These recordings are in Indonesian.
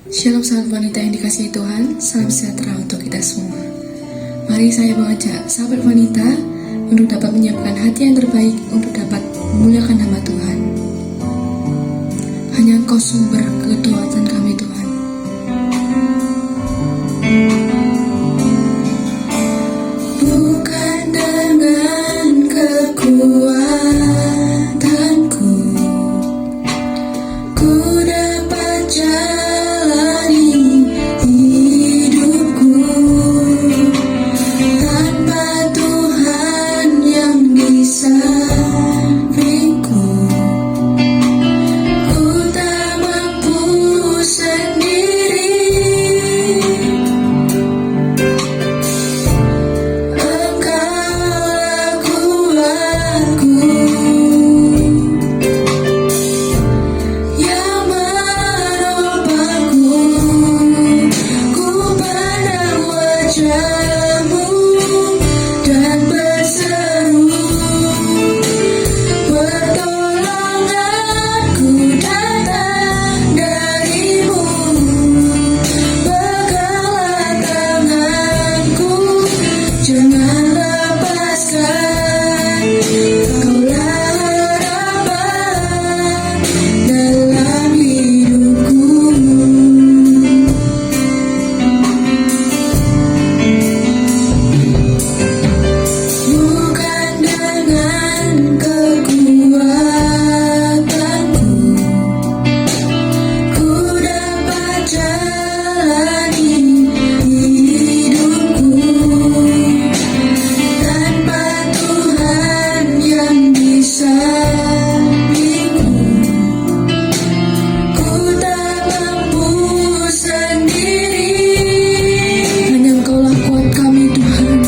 Shalom sahabat wanita yang dikasihi Tuhan, salam sejahtera untuk kita semua. Mari saya mengajak sahabat wanita untuk dapat menyiapkan hati yang terbaik untuk dapat memuliakan nama Tuhan. Hanya Engkau sumber kekuatan kami Tuhan. Bukan dengan kekuatanku ku dapat jalani hidupku tanpa Tuhan yang di sampingku. Ku tak mampu sendiri, Engkaulah kuatku yang menopangku. Ku pandang wajah-Mu dan berseru, pertolonganku datang dari-Mu. Peganglah tanganku, jangan lepaskan. Kaulah harapan dalam hidupku. Bukan dengan kekuatanku ku dapat jalani hidupku tanpa Tuhan yang di sampingku. Ku tak mampu sendiri, hanya Engkaulah kuat kami Tuhan.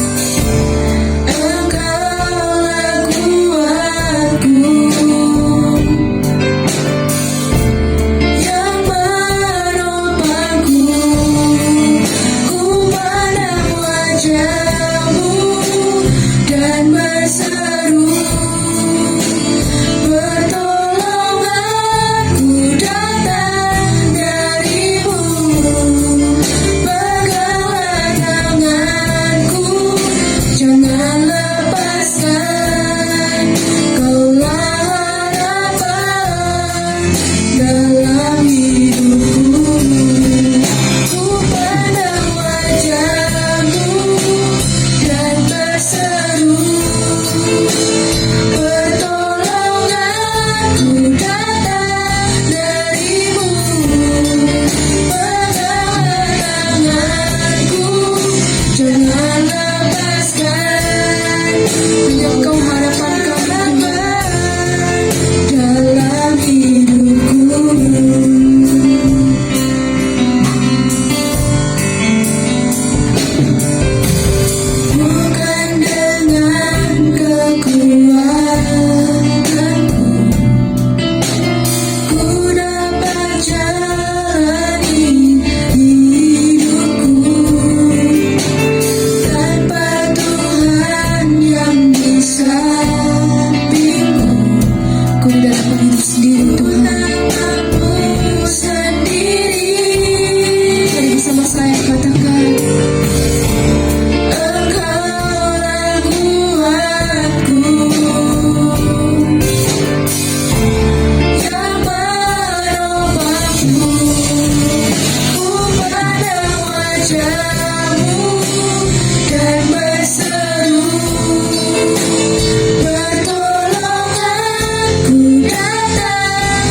Engkaulah kuatku yang menopangku. Ku pandang wajah-Mu dan berseru, pertolonganku datang dari-Mu. Peganglah tanganku, jangan lepaskan. Kaulah harapan dalam hidupku. Ku pandang wajah-Mu dan berseru, pertolonganku datang dari-Mu. Peganglah tanganku, jangan lepaskan. Hanya Engkau harapan kami dalam hidupku. Bukan dengan kekuatanku ku dapat jalani hidupku tanpa Tuhan yang di sampingku. Ku tidak dapat hidup sendiri Tuhan. Aku sendiri. Mari bersama saya katakan, Engkaulah kuatku yang menopangku. Ku pandang wajah-Mu dan berseru, pertolonganku datang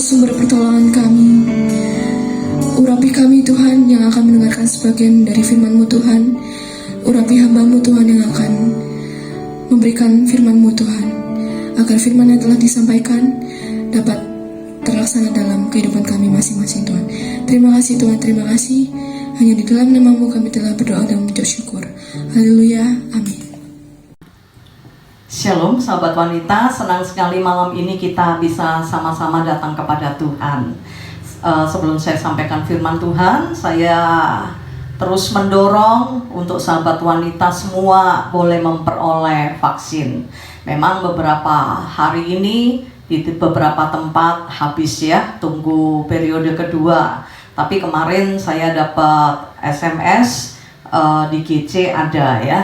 sumber pertolongan kami. Urapi kami Tuhan yang akan mendengarkan sebagian dari firman-Mu Tuhan. Urapi hamba-Mu Tuhan yang akan memberikan firman-Mu Tuhan, agar firman yang telah disampaikan dapat terlaksana dalam kehidupan kami masing-masing Tuhan. Terima kasih Tuhan, terima kasih. Hanya di dalam nama-Mu kami telah berdoa dan mengucap syukur. Haleluya, amin. Shalom sahabat wanita, senang sekali malam ini kita bisa sama-sama datang kepada Tuhan. Sebelum saya sampaikan firman Tuhan, saya terus mendorong untuk sahabat wanita semua boleh memperoleh vaksin. Memang beberapa hari ini di beberapa tempat habis ya, tunggu periode kedua. Tapi kemarin saya dapat SMS di GC ada ya,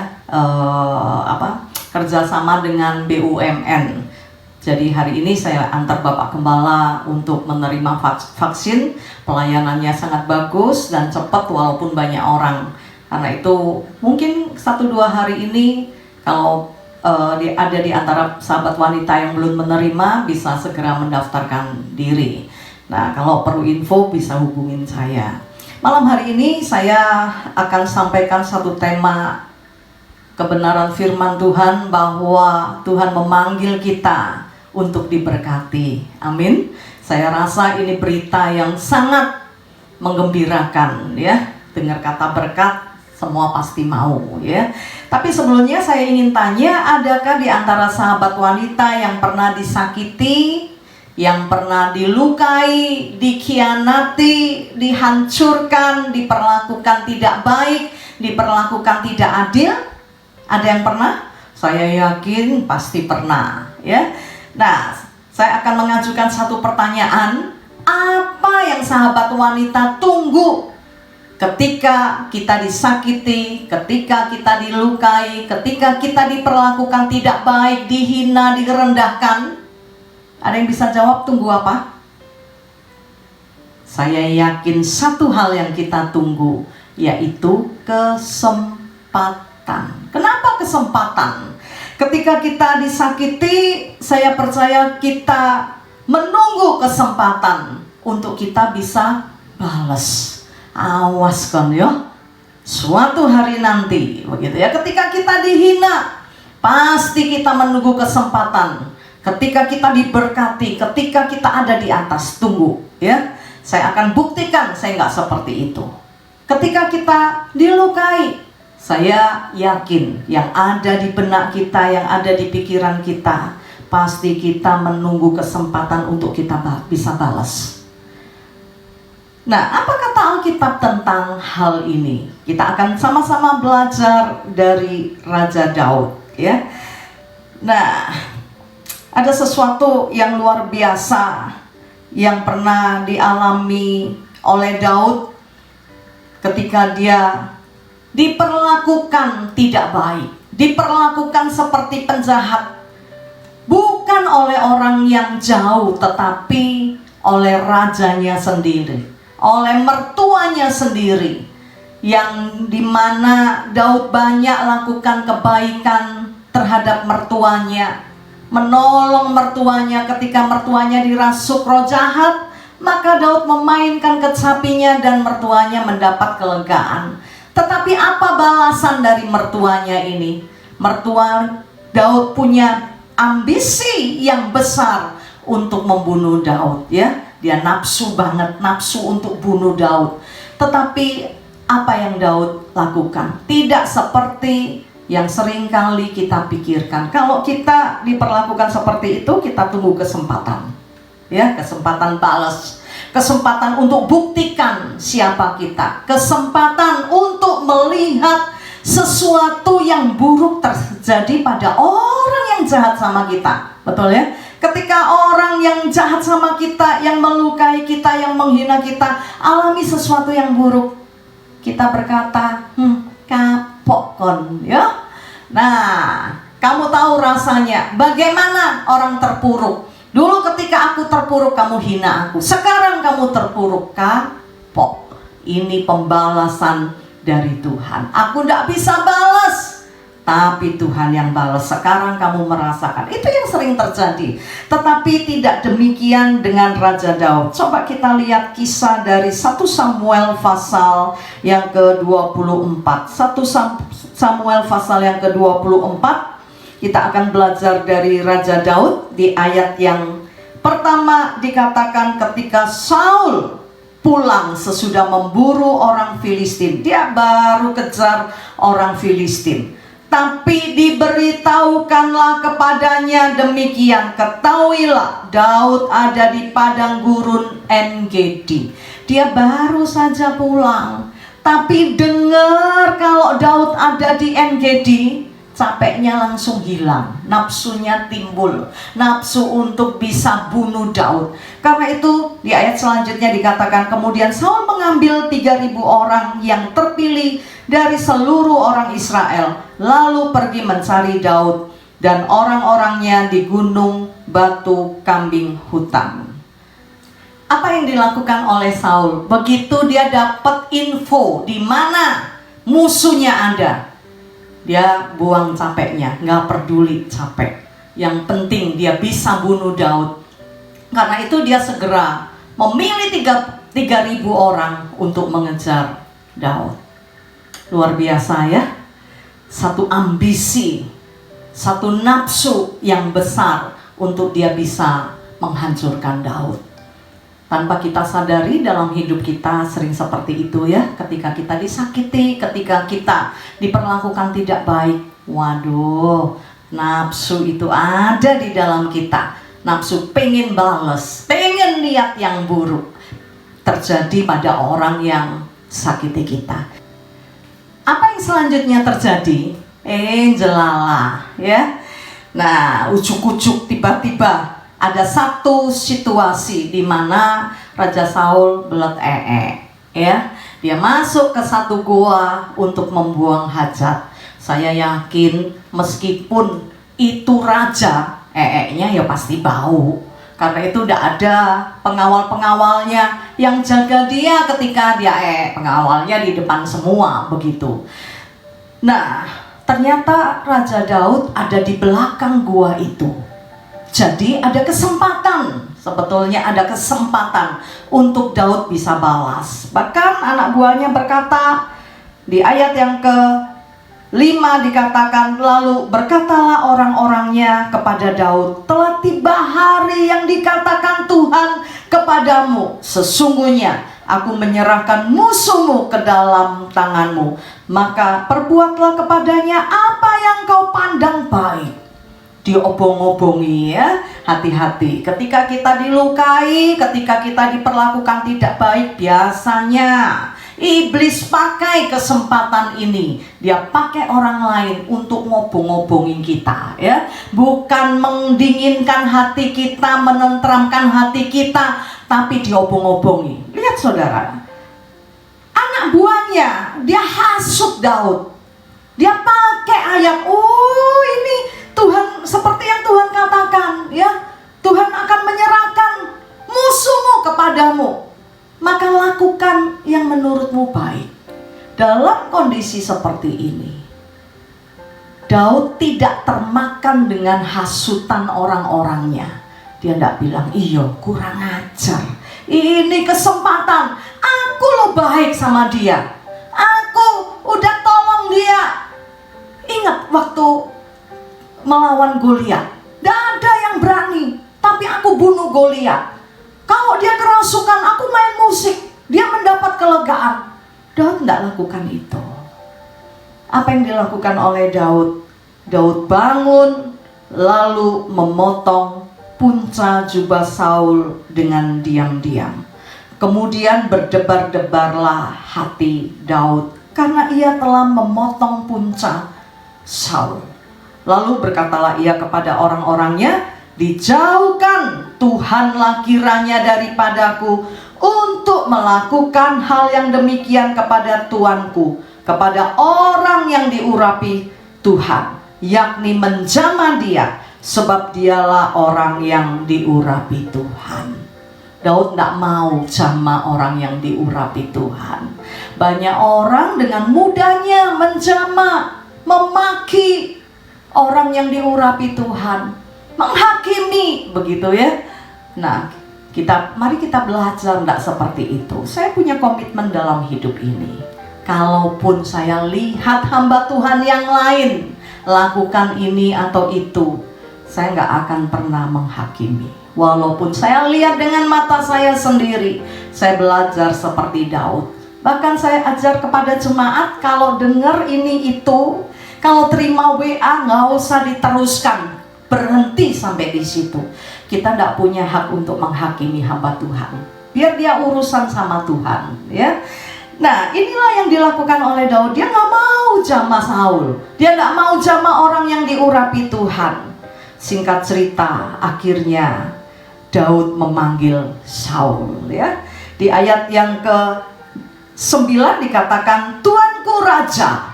kerjasama dengan BUMN. Jadi hari ini saya antar Bapak Gembala untuk menerima vaksin. Pelayanannya sangat bagus dan cepat walaupun banyak orang. Karena itu mungkin 1-2 hari ini kalau ada di antara sahabat wanita yang belum menerima bisa segera mendaftarkan diri. Nah, kalau perlu info bisa hubungin saya. Malam hari ini saya akan sampaikan satu tema kebenaran firman Tuhan, bahwa Tuhan memanggil kita untuk diberkati. Amin. Saya rasa ini berita yang sangat menggembirakan ya. Dengar kata berkat, semua pasti mau ya. Tapi sebelumnya saya ingin tanya, adakah di antara sahabat wanita yang pernah disakiti, yang pernah dilukai, dikhianati, dihancurkan, diperlakukan tidak baik, diperlakukan tidak adil? Ada yang pernah? Saya yakin pasti pernah ya. Nah, saya akan mengajukan satu pertanyaan. Apa yang sahabat wanita tunggu ketika kita disakiti, ketika kita dilukai, ketika kita diperlakukan tidak baik, dihina, direndahkan? Ada yang bisa jawab tunggu apa? Saya yakin satu hal yang kita tunggu, yaitu kesempatan. Kenapa kesempatan? Ketika kita disakiti, saya percaya kita menunggu kesempatan untuk kita bisa balas. Awas kan ya, suatu hari nanti begitu ya, ketika kita dihina, pasti kita menunggu kesempatan. Ketika kita diberkati, ketika kita ada di atas, tunggu ya. Saya akan buktikan saya nggak seperti itu. Ketika kita dilukai, saya yakin yang ada di benak kita, yang ada di pikiran kita, pasti kita menunggu kesempatan untuk kita bisa balas. Nah, apa kata Alkitab tentang hal ini? Kita akan sama-sama belajar dari Raja Daud ya. Nah, ada sesuatu yang luar biasa yang pernah dialami oleh Daud ketika dia diperlakukan tidak baik, diperlakukan seperti penjahat, bukan oleh orang yang jauh, tetapi oleh rajanya sendiri, oleh mertuanya sendiri, yang dimana Daud banyak lakukan kebaikan terhadap mertuanya, menolong mertuanya ketika mertuanya dirasuk roh jahat, maka Daud memainkan kecapinya dan mertuanya mendapat kelegaan. Tetapi apa balasan dari mertuanya ini? Mertua Daud punya ambisi yang besar untuk membunuh Daud ya. Dia nafsu banget, nafsu untuk bunuh Daud. Tetapi apa yang Daud lakukan? Tidak seperti yang seringkali kita pikirkan. Kalau kita diperlakukan seperti itu, kita tunggu kesempatan ya, kesempatan balas, kesempatan untuk buktikan siapa kita, kesempatan untuk melihat sesuatu yang buruk terjadi pada orang yang jahat sama kita. Betul ya? Ketika orang yang jahat sama kita, yang melukai kita, yang menghina kita, alami sesuatu yang buruk, kita berkata, kapok kon ya. Nah, kamu tahu rasanya bagaimana orang terpuruk. Dulu ketika aku terpuruk, kamu hina aku. Sekarang kamu terpuruk, kapok. Ini pembalasan dari Tuhan. Aku tidak bisa balas, tapi Tuhan yang balas. Sekarang kamu merasakan. Itu yang sering terjadi. Tetapi tidak demikian dengan Raja Daud. Coba kita lihat kisah dari 1 Samuel pasal yang ke-24. 1 Samuel pasal yang ke-24. Kita akan belajar dari Raja Daud di ayat yang pertama. Dikatakan ketika Saul pulang sesudah memburu orang Filistin. Dia baru kejar orang Filistin. Tapi diberitahukanlah kepadanya demikian, ketahuilah Daud ada di padang gurun En-Gedi. Dia baru saja pulang, tapi dengar kalau Daud ada di En-Gedi, capeknya langsung hilang, nafsunya timbul, nafsu untuk bisa bunuh Daud. Karena itu di ayat selanjutnya dikatakan, kemudian Saul mengambil 3.000 orang yang terpilih dari seluruh orang Israel, lalu pergi mencari Daud dan orang-orangnya di gunung batu kambing hutan. Apa yang dilakukan oleh Saul? Begitu dia dapat info di mana musuhnya ada, dia buang capeknya, nggak peduli capek. Yang penting dia bisa bunuh Daud. Karena itu dia segera memilih 3.000 orang untuk mengejar Daud. Luar biasa ya. Satu ambisi, satu nafsu yang besar untuk dia bisa menghancurkan Daud. Tanpa kita sadari dalam hidup kita sering seperti itu ya. Ketika kita disakiti, ketika kita diperlakukan tidak baik, waduh, nafsu itu ada di dalam kita. Nafsu pengen bales, pengen lihat yang buruk terjadi pada orang yang sakiti kita. Apa yang selanjutnya terjadi? Jelalah ya. Nah, ujuk-ujuk tiba-tiba ada satu situasi di mana Raja Saul belet ya. Dia masuk ke satu gua untuk membuang hajat. Saya yakin meskipun itu raja, nya ya pasti bau. Karena itu udah ada pengawal-pengawalnya yang jaga dia ketika dia pengawalnya di depan semua begitu. Nah, ternyata Raja Daud ada di belakang gua itu. Jadi ada kesempatan, sebetulnya ada kesempatan untuk Daud bisa balas. Bahkan anak buahnya berkata di ayat yang ke-5 dikatakan, lalu berkatalah orang-orangnya kepada Daud, telah tiba hari yang dikatakan Tuhan kepadamu, sesungguhnya aku menyerahkan musuhmu ke dalam tanganmu, maka perbuatlah kepadanya apa yang kau pandang baik. Diobong-obongi ya, hati-hati ketika kita dilukai, ketika kita diperlakukan tidak baik. Biasanya iblis pakai kesempatan ini, dia pakai orang lain untuk ngobong-ngobongin kita ya, bukan mendinginkan hati kita, menenteramkan hati kita, tapi diobong-obongi. Lihat saudara, anak buahnya dia hasut Daud, dia pakai ayat, oh ini Tuhan seperti yang Tuhan katakan ya, Tuhan akan menyerahkan musuhmu kepadamu, maka lakukan yang menurutmu baik. Dalam kondisi seperti ini, Daud tidak termakan dengan hasutan orang-orangnya. Dia tidak bilang, iya kurang ajar, ini kesempatan, aku lo baik sama dia, aku udah tolong dia. Ingat waktu melawan Goliat, tidak ada yang berani, tapi aku bunuh Goliat. Kalau dia kerasukan, aku main musik, dia mendapat kelegaan. Daud tidak lakukan itu. Apa yang dilakukan oleh Daud? Daud bangun, lalu memotong punca jubah Saul dengan diam-diam. Kemudian berdebar-debarlah hati Daud, karena ia telah memotong punca Saul. Lalu berkatalah ia kepada orang-orangnya, dijauhkan Tuhanlah kiranya daripadaku untuk melakukan hal yang demikian kepada tuanku, kepada orang yang diurapi Tuhan, yakni menjamah dia, sebab dialah orang yang diurapi Tuhan. Daud tidak mau jamah orang yang diurapi Tuhan. Banyak orang dengan mudahnya menjamah memaki orang yang diurapi Tuhan, menghakimi, begitu ya. Nah, mari kita belajar tidak seperti itu. Saya punya komitmen dalam hidup ini. Kalaupun saya lihat hamba Tuhan yang lain lakukan ini atau itu, saya nggak akan pernah menghakimi. Walaupun saya lihat dengan mata saya sendiri, saya belajar seperti Daud. Bahkan saya ajar kepada jemaat, kalau dengar ini itu, kalau terima WA nggak usah diteruskan, berhenti sampai di situ. Kita tidak punya hak untuk menghakimi hamba Tuhan. Biar dia urusan sama Tuhan, ya. Nah, inilah yang dilakukan oleh Daud. Dia nggak mau jamah Saul. Dia nggak mau jamah orang yang diurapi Tuhan. Singkat cerita, akhirnya Daud memanggil Saul, ya. Di ayat yang ke-9 dikatakan, "Tuanku Raja."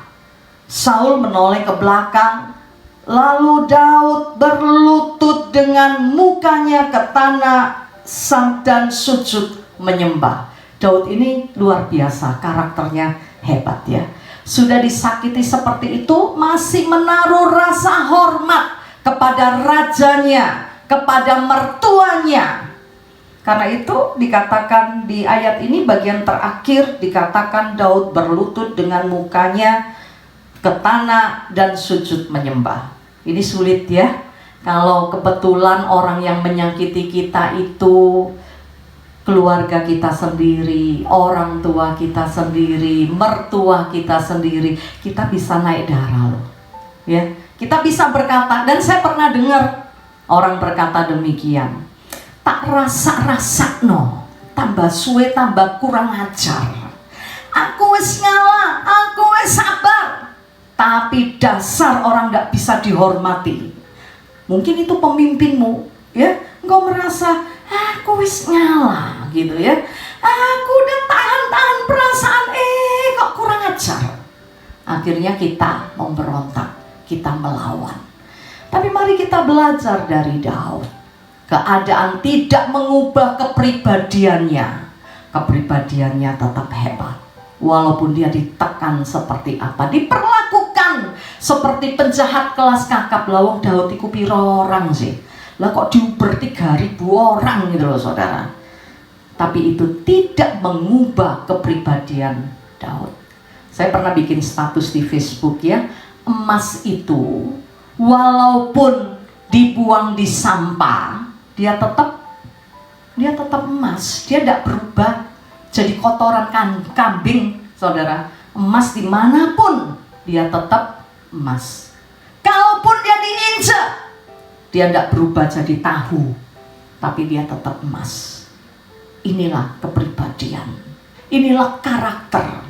Saul menoleh ke belakang, lalu Daud berlutut dengan mukanya ke tanah dan sujud menyembah. Daud ini luar biasa, karakternya hebat ya. Sudah disakiti seperti itu, masih menaruh rasa hormat kepada rajanya, kepada mertuanya. Karena itu dikatakan di ayat ini bagian terakhir, dikatakan Daud berlutut dengan mukanya ke tanah dan sujud menyembah. Ini sulit ya, kalau kebetulan orang yang menyakiti kita itu keluarga kita sendiri, orang tua kita sendiri, mertua kita sendiri, kita bisa naik darah loh. Ya, kita bisa berkata, dan saya pernah dengar orang berkata demikian, "Tak rasa-rasa no, tambah suwe tambah kurang ajar. Aku wis ngalah, aku wis sabar." Tapi dasar orang gak bisa dihormati. Mungkin itu pemimpinmu, ya, engkau merasa, aku wis ngalah gitu ya, aku udah tahan perasaan, kok kurang ajar. Akhirnya kita memberontak, kita melawan. Tapi mari kita belajar dari Daud. Keadaan tidak mengubah kepribadiannya. Kepribadiannya tetap hebat. Walaupun dia ditekan seperti apa, diperlakukan seperti penjahat kelas kakap. Lawang Daud iku piro orang sih, lah kok diuber 3.000 orang gitu loh saudara. Tapi itu tidak mengubah kepribadian Daud. Saya pernah bikin status di Facebook ya, emas itu walaupun dibuang di sampah, dia tetap emas. Dia tidak berubah jadi kotoran kambing, saudara. Emas dimanapun dia tetap emas. Kalaupun dia diinjak, dia tidak berubah jadi tahu, tapi dia tetap emas. Inilah kepribadian, inilah karakter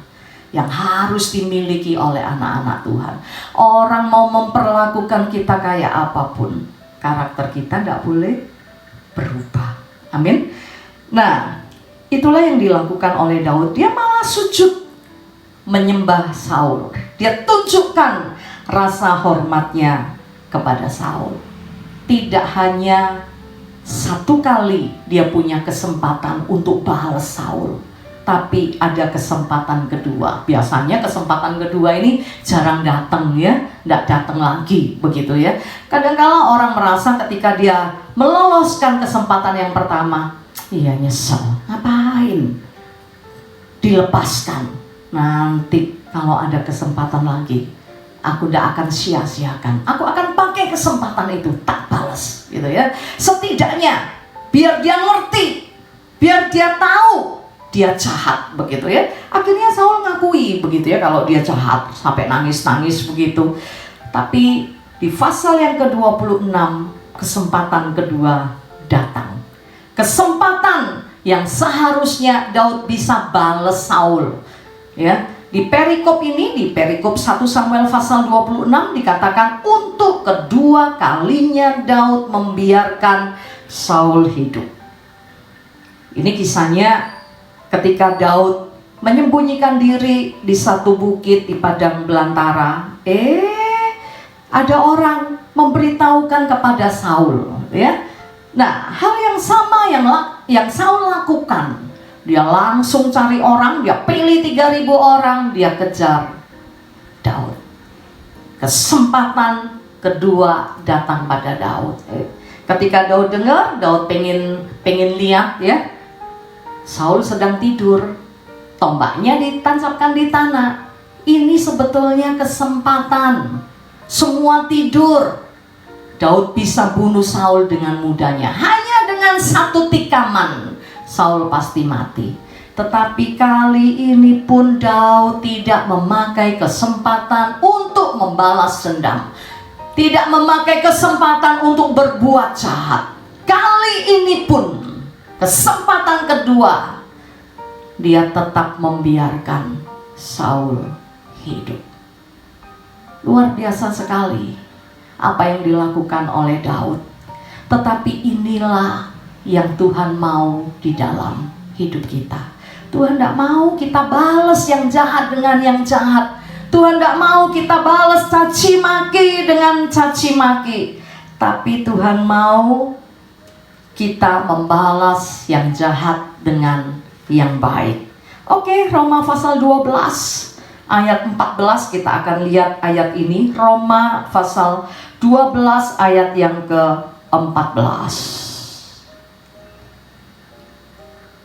yang harus dimiliki oleh anak-anak Tuhan. Orang mau memperlakukan kita kayak apapun, karakter kita tidak boleh berubah. Amin. Nah, itulah yang dilakukan oleh Daud. Dia malah sujud menyembah Saul. Dia tunjukkan rasa hormatnya kepada Saul. Tidak hanya satu kali dia punya kesempatan untuk balas Saul, tapi ada kesempatan kedua. Biasanya kesempatan kedua ini jarang datang ya, tidak datang lagi begitu ya. Kadang-kala orang merasa ketika dia meloloskan kesempatan yang pertama, iya nyesel, ngapain dilepaskan, nanti kalau ada kesempatan lagi aku tidak akan sia-siakan, aku akan pakai kesempatan itu, tak balas gitu ya. Setidaknya biar dia ngerti, biar dia tahu dia jahat begitu ya. Akhirnya Saul ngakui begitu ya, kalau dia jahat sampai nangis-nangis begitu. Tapi di pasal yang ke-26 kesempatan kedua datang. Kesempatan yang seharusnya Daud bisa balas Saul. Ya, di perikop ini, di perikop 1 Samuel pasal 26 dikatakan untuk kedua kalinya Daud membiarkan Saul hidup. Ini kisahnya ketika Daud menyembunyikan diri di satu bukit di padang belantara. Ada orang memberitahukan kepada Saul, ya. Nah, hal yang sama yang Saul lakukan. Dia langsung cari orang, dia pilih 3.000 orang, dia kejar Daud. Kesempatan kedua datang pada Daud. Ketika Daud dengar, Daud pengen lihat ya, Saul sedang tidur, tombaknya ditancapkan di tanah. Ini sebetulnya kesempatan. Semua tidur, Daud bisa bunuh Saul dengan mudahnya. Hanya dengan satu tikaman, Saul pasti mati. Tetapi kali ini pun Daud tidak memakai kesempatan untuk membalas dendam. Tidak memakai kesempatan untuk berbuat jahat. Kali ini pun, kesempatan kedua, dia tetap membiarkan Saul hidup. Luar biasa sekali apa yang dilakukan oleh Daud. Tetapi inilah yang Tuhan mau di dalam hidup kita. Tuhan tidak mau kita balas yang jahat dengan yang jahat. Tuhan tidak mau kita balas caci maki dengan caci maki. Tapi Tuhan mau kita membalas yang jahat dengan yang baik. Oke, Roma pasal 12 ayat 14, kita akan lihat ayat ini. Roma pasal 12 ayat yang ke-14.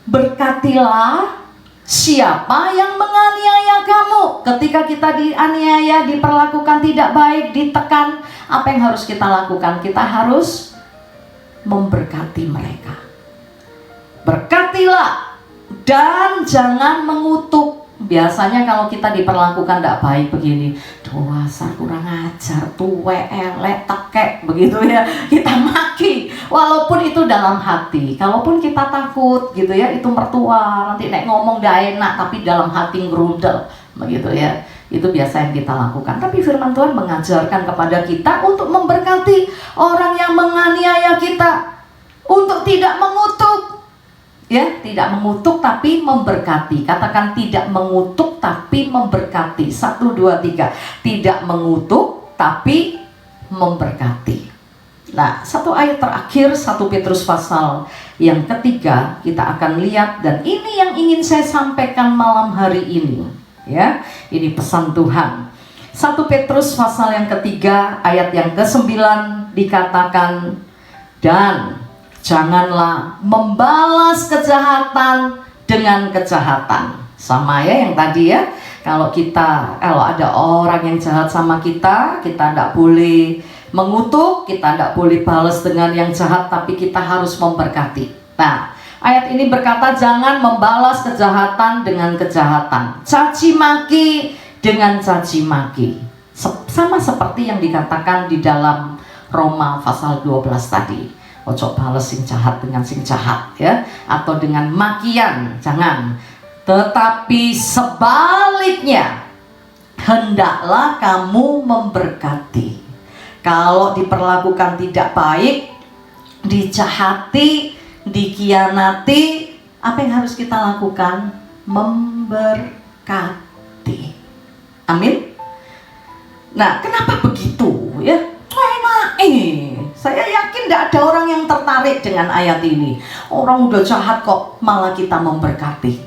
Berkatilah siapa yang menganiaya kamu. Ketika kita dianiaya, diperlakukan tidak baik, ditekan, apa yang harus kita lakukan? Kita harus memberkati mereka. Berkatilah dan jangan mengutuk. Biasanya kalau kita diperlakukan tidak baik begini, dasar kurang ajar, tuwe, elek, tekek, begitu ya, kita maki. Walaupun itu dalam hati, kalaupun kita takut gitu ya, itu mertua, nanti nek ngomong gak enak, tapi dalam hati ngerundel, begitu ya. Itu biasa yang kita lakukan. Tapi firman Tuhan mengajarkan kepada kita untuk memberkati orang yang menganiaya kita, untuk tidak mengutuk. Ya, tidak mengutuk tapi memberkati. Katakan tidak mengutuk tapi memberkati. 1, 2, 3. Tidak mengutuk tapi memberkati. Nah, satu ayat terakhir 1 Petrus pasal yang ketiga kita akan lihat, dan ini yang ingin saya sampaikan malam hari ini. Ya, ini pesan Tuhan. 1 Petrus pasal yang ketiga ayat yang ke-9 dikatakan, dan janganlah membalas kejahatan dengan kejahatan. Sama ya yang tadi ya. Kalau ada orang yang jahat sama kita tidak boleh mengutuk, kita tidak boleh balas dengan yang jahat, tapi kita harus memberkati. Nah, ayat ini berkata jangan membalas kejahatan dengan kejahatan, caci maki dengan caci maki. Sama seperti yang dikatakan di dalam Roma pasal 12 tadi. Ojo bales sing jahat dengan sing jahat ya, atau dengan makian, jangan. Tetapi sebaliknya, hendaklah kamu memberkati. Kalau diperlakukan tidak baik, dijahati, dikhianati, apa yang harus kita lakukan? Memberkati. Amin. Nah, kenapa begitu ya? Saya yakin tidak ada orang yang tertarik dengan ayat ini. Orang udah jahat kok malah kita memberkati.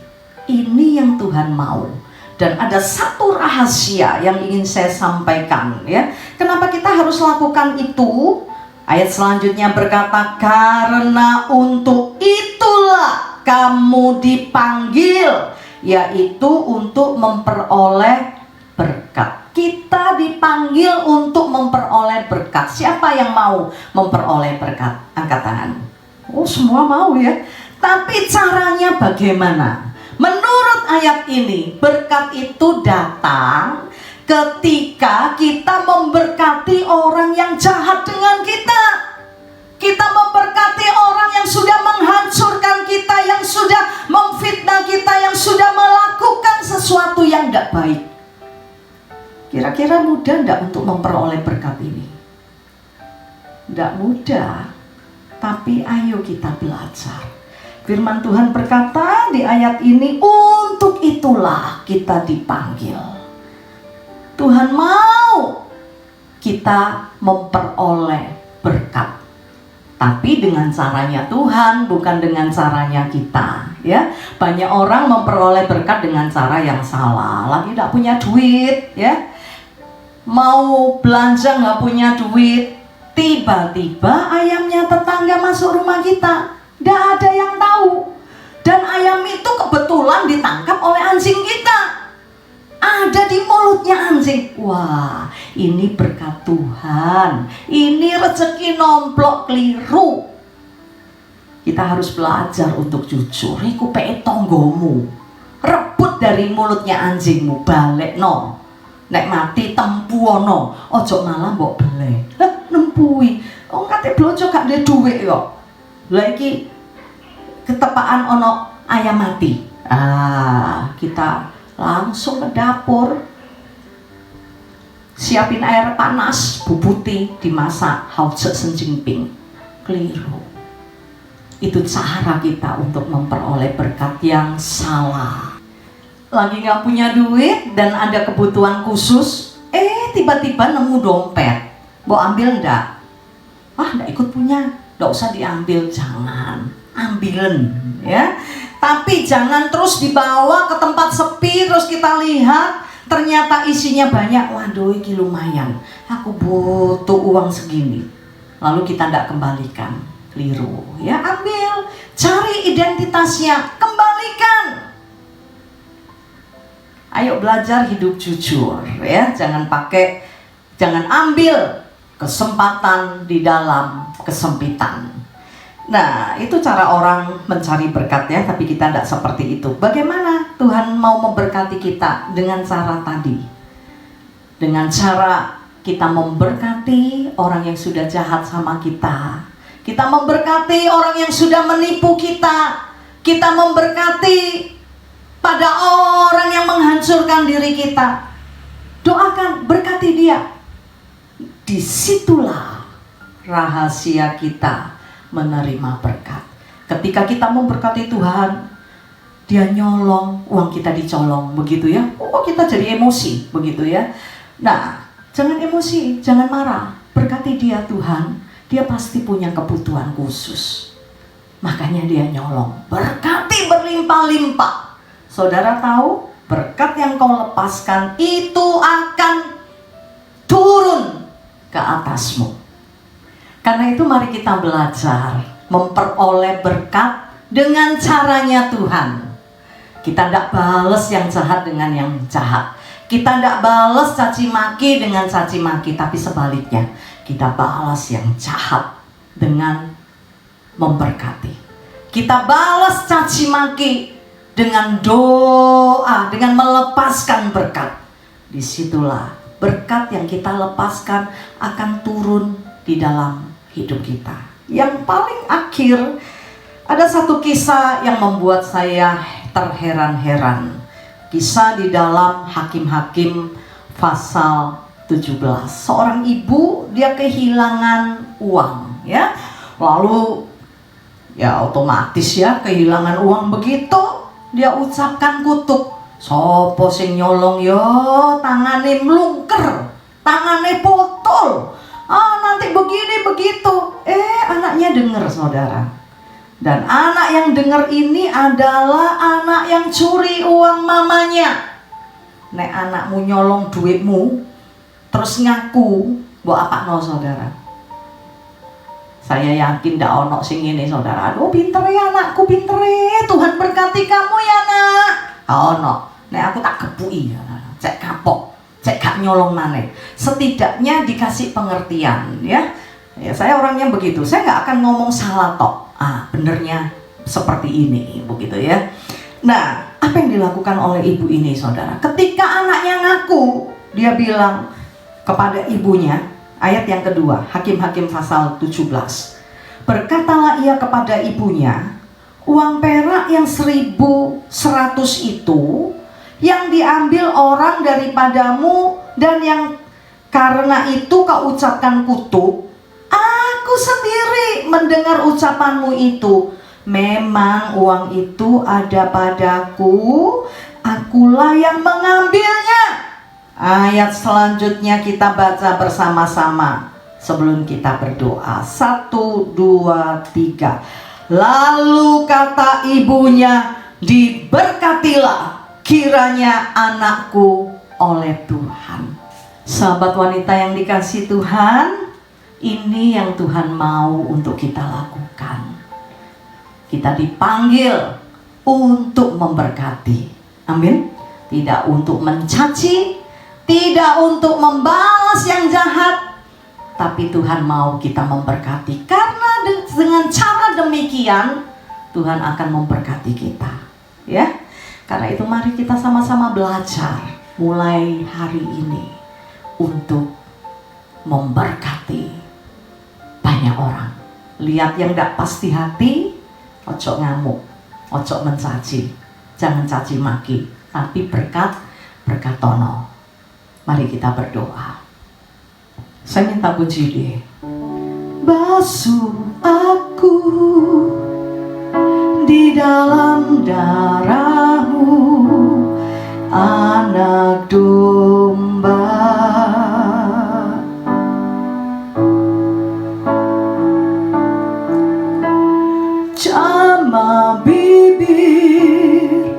Ini yang Tuhan mau. Dan ada satu rahasia yang ingin saya sampaikan ya. Kenapa kita harus lakukan itu? Ayat selanjutnya berkata, karena untuk itulah kamu dipanggil, yaitu untuk memperoleh berkat. Kita dipanggil untuk memperoleh berkat. Siapa yang mau memperoleh berkat? Angkat tangan. Oh, semua mau ya. Tapi caranya bagaimana? Menurut ayat ini, berkat itu datang ketika kita memberkati orang yang jahat dengan kita. Kita memberkati orang yang sudah menghancurkan kita, yang sudah memfitnah kita, yang sudah melakukan sesuatu yang tidak baik. Kira-kira mudah tidak untuk memperoleh berkat ini? Tidak mudah, tapi ayo kita belajar. Firman Tuhan berkata di ayat ini, untuk itulah kita dipanggil. Tuhan mau kita memperoleh berkat, tapi dengan caranya Tuhan, bukan dengan caranya kita. Ya, banyak orang memperoleh berkat dengan cara yang salah. Lagi tidak punya duit, ya. mau belanja nggak punya duit, tiba-tiba ayamnya tetangga masuk rumah kita, nggak ada yang tahu, dan ayam itu kebetulan ditangkap oleh anjing kita, ada di mulutnya anjing. Wah, ini berkat Tuhan, ini rezeki nomplok keliru. Kita harus belajar untuk jujur. Iku peke tonggomu, rebut dari mulutnya anjingmu, balik no. Nek mati tempuono, ojo malah mbok bele. Lah nempui, kate blojo gak ada duit yo. Lah iki ketepaan ono ayam mati. Kita langsung ke dapur, siapin air panas, bubuti, dimasak, haujek senjingping. Keliru. Itu cara kita untuk memperoleh berkat yang salah. Lagi gak punya duit dan ada kebutuhan khusus, tiba-tiba nemu dompet, mau ambil ndak? Ndak ikut punya, ndak usah diambil, jangan, ambilin ya. Tapi jangan terus dibawa ke tempat sepi, terus kita lihat ternyata isinya banyak. Waduh, ini lumayan, aku butuh uang segini, lalu kita ndak kembalikan. Keliru ya, ambil, cari identitasnya, kembalikan. Ayo belajar hidup jujur ya, jangan ambil kesempatan di dalam kesempitan. Nah, itu cara orang mencari berkat ya, tapi kita tidak seperti itu. Bagaimana Tuhan mau memberkati kita? Dengan cara tadi, dengan cara kita memberkati orang yang sudah jahat sama kita. Kita memberkati orang yang sudah menipu kita. Kita memberkati pada orang yang menghancurkan diri kita. Doakan, berkati dia. Disitulah rahasia kita menerima berkat. Ketika kita memberkati Tuhan, dia nyolong, uang kita dicolong, begitu ya. Kita jadi emosi, begitu ya. Nah, jangan emosi, jangan marah. Berkati dia Tuhan. Dia pasti punya kebutuhan khusus, makanya dia nyolong. Berkati berlimpah-limpah. Saudara tahu, berkat yang kau lepaskan itu akan turun ke atasmu. Karena itu mari kita belajar memperoleh berkat dengan caranya Tuhan. Kita tidak balas yang jahat dengan yang jahat. Kita tidak balas caci maki dengan caci maki, tapi sebaliknya kita balas yang jahat dengan memberkati. Kita balas caci maki dengan doa, dengan melepaskan berkat. Disitulah berkat yang kita lepaskan akan turun di dalam hidup kita. Yang paling akhir, ada satu kisah yang membuat saya terheran-heran. Kisah di dalam Hakim-Hakim pasal 17. Seorang ibu, dia kehilangan uang ya. Lalu ya otomatis ya, kehilangan uang begitu, dia ucapkan kutuk. Sopo sing nyolong yo, tangane mlungker, tangane botol. Nanti begini begitu. Anaknya dengar, saudara. Dan anak yang dengar ini adalah anak yang curi uang mamanya. Nek anakmu nyolong duitmu, terus ngaku, buat apa no, saudara? Saya yakin ndak ono sing ngene, saudara. Aduh, pinter ya anakku, pinter ya. Tuhan berkati kamu ya, nak. Ono. Nek aku tak gebuki ya. Cek kapok, cek gak nyolong maneh. Setidaknya dikasih pengertian ya. Ya, saya orangnya begitu. Saya nggak akan ngomong salah tok. Benernya seperti ini, begitu ya. Nah, apa yang dilakukan oleh ibu ini, saudara? Ketika anaknya ngaku, dia bilang kepada ibunya, ayat yang kedua, Hakim-Hakim pasal 17. Berkatalah ia kepada ibunya, uang perak yang 1.100 itu yang diambil orang daripadamu, dan yang karena itu kau ucapkan kutuk. Aku sendiri mendengar ucapanmu itu. Memang uang itu ada padaku, akulah yang mengambilnya. Ayat selanjutnya kita baca bersama-sama sebelum kita berdoa. 1, 2, 3. Lalu kata ibunya, diberkatilah kiranya anakku oleh Tuhan. Sahabat wanita yang dikasihi Tuhan, ini yang Tuhan mau untuk kita lakukan. Kita dipanggil untuk memberkati. Amin. Tidak untuk mencaci, tidak untuk membalas yang jahat, tapi Tuhan mau kita memberkati. Karena dengan cara demikian Tuhan akan memberkati kita, ya. Karena itu mari kita sama-sama belajar mulai hari ini untuk memberkati banyak orang. Lihat yang tidak pas di hati, ojo ngamuk, ojo mencaci, jangan caci maki, tapi berkat tono. Mari kita berdoa. Saya minta puji deh. Basuh aku di dalam darah-Mu, anak domba. Jamah bibir,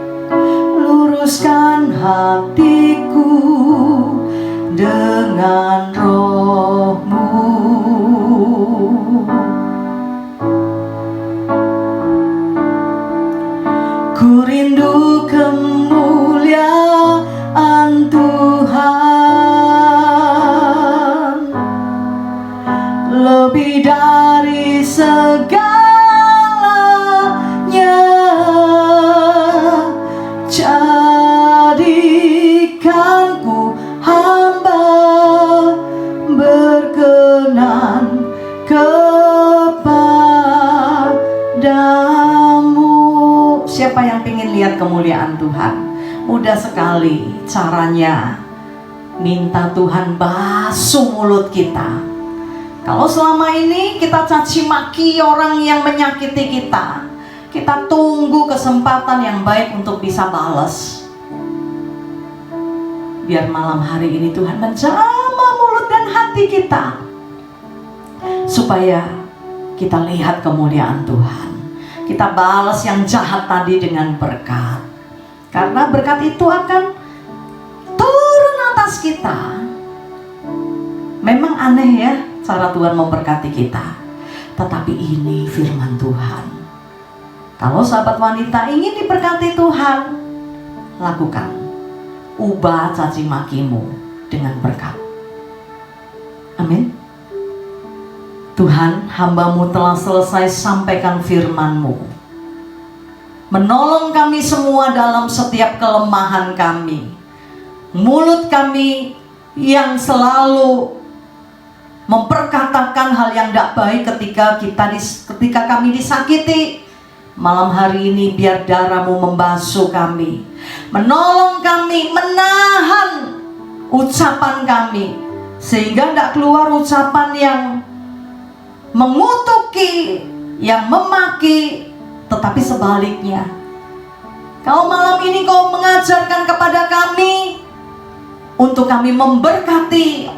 luruskan hatiku dengan Roh-Mu. Ku rindu kemuliaan Tuhan lebih dari segalanya. Jadikan ku hamba berkenan kepadamu. Siapa yang ingin lihat kemuliaan Tuhan? Mudah sekali caranya. Minta Tuhan basuh mulut kita. Kalau selama ini kita caci maki orang yang menyakiti kita, kita tunggu kesempatan yang baik untuk bisa balas. Biar malam hari ini Tuhan menjamah mulut dan hati kita, supaya kita lihat kemuliaan Tuhan. Kita balas yang jahat tadi dengan berkat. Karena berkat itu akan turun atas kita. Memang aneh ya cara Tuhan memberkati kita, tetapi ini firman Tuhan. Kalau sahabat wanita ingin diberkati Tuhan, lakukan. Ubah caci makimu dengan berkat. Amin. Tuhan, hamba-Mu telah selesai sampaikan firman-Mu, menolong kami semua dalam setiap kelemahan kami. Mulut kami yang selalu memperkatakan hal yang tidak baik ketika kami disakiti. Malam hari ini biar darah-Mu membasuh kami, menolong kami, menahan ucapan kami, sehingga tidak keluar ucapan yang mengutuki, yang memaki, tetapi sebaliknya. Kalau malam ini Kau mengajarkan kepada kami untuk kami memberkati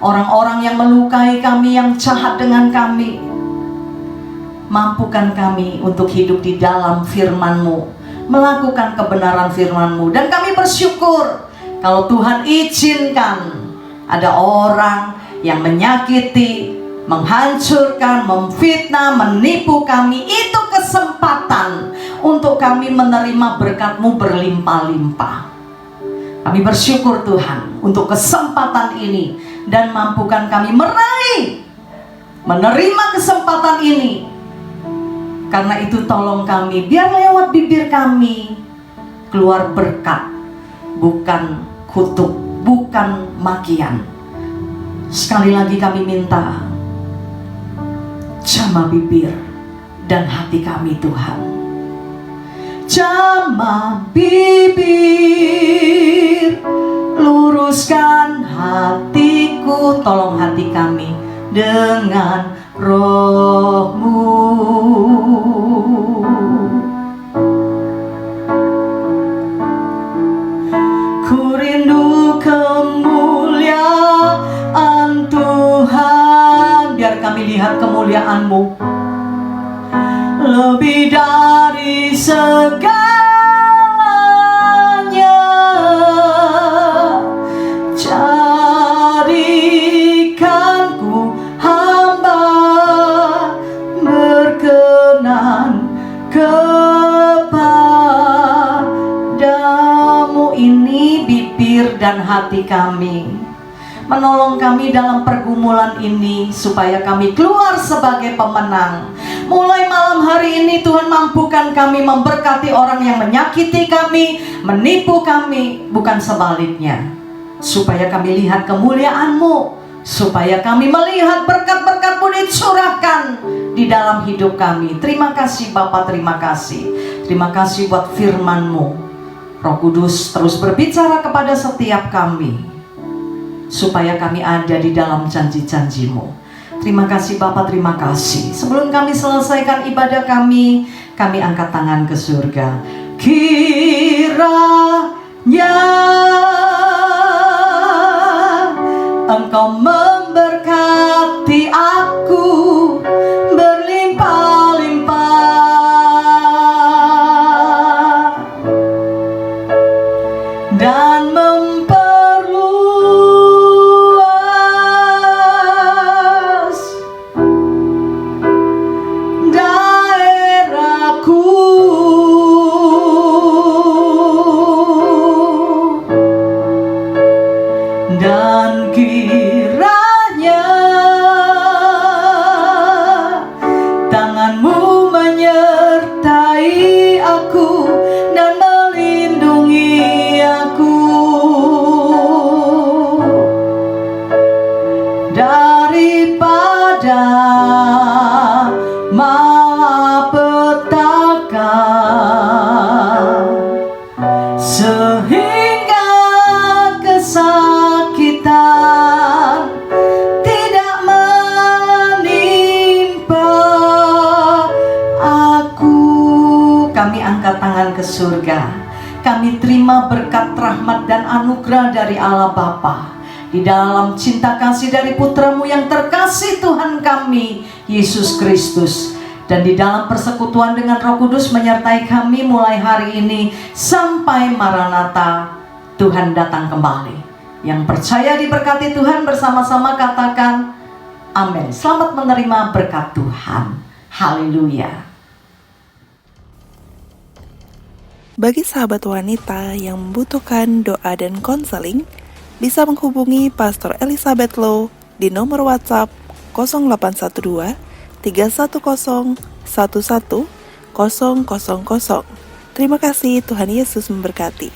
orang-orang yang melukai kami, yang jahat dengan kami, mampukan kami untuk hidup di dalam firman-Mu, melakukan kebenaran firman-Mu. Dan kami bersyukur kalau Tuhan izinkan ada orang yang menyakiti, menghancurkan, memfitnah, menipu kami. Itu kesempatan untuk kami menerima berkat-Mu berlimpah-limpah. Kami bersyukur Tuhan untuk kesempatan ini, dan mampukan kami menerima kesempatan ini. Karena itu tolong kami, biar lewat bibir kami keluar berkat, bukan kutuk, bukan makian. Sekali lagi kami minta, jamah bibir dan hati kami Tuhan. Jamah bibir, luruskan hatiku, tolong hati kami dengan Roh-Mu. Ku rindu kemuliaan Tuhan, biar kami lihat kemuliaan-Mu lebih dari segalanya. memberkati kami, menolong kami dalam pergumulan ini supaya kami keluar sebagai pemenang. Mulai malam hari ini Tuhan, mampukan kami memberkati orang yang menyakiti kami, menipu kami, bukan sebaliknya. Supaya kami lihat kemuliaan-Mu, supaya kami melihat berkat-berkat-Mu dicurahkan di dalam hidup kami. Terima kasih Bapa, terima kasih. Terima kasih buat firman-Mu. Roh Kudus terus berbicara kepada setiap kami, supaya kami ada di dalam janji-janji-Mu. Terima kasih Bapa, terima kasih. Sebelum kami selesaikan ibadah kami angkat tangan ke surga. Kiranya Engkau memberkati aku berlimpah-limpah dan memperluas daerahku, dan kiranya tangan-Mu menyertai aku dan melindungi aku daripada malapetaka, sehingga kesakitan tidak menimpa aku. Kami angkat tangan ke surga. Kami terima berkat rahmat dan anugerah dari Allah Bapa, di dalam cinta kasih dari Putra-Mu yang terkasih, Tuhan kami Yesus Kristus, dan di dalam persekutuan dengan Roh Kudus menyertai kami mulai hari ini sampai Maranatha, Tuhan datang kembali. Yang percaya diberkati Tuhan bersama-sama katakan amin. Selamat menerima berkat Tuhan. Haleluya. Bagi sahabat wanita yang membutuhkan doa dan konseling, bisa menghubungi Pastor Elizabeth Low di nomor WhatsApp 0812 310 11 000. Terima kasih, Tuhan Yesus memberkati.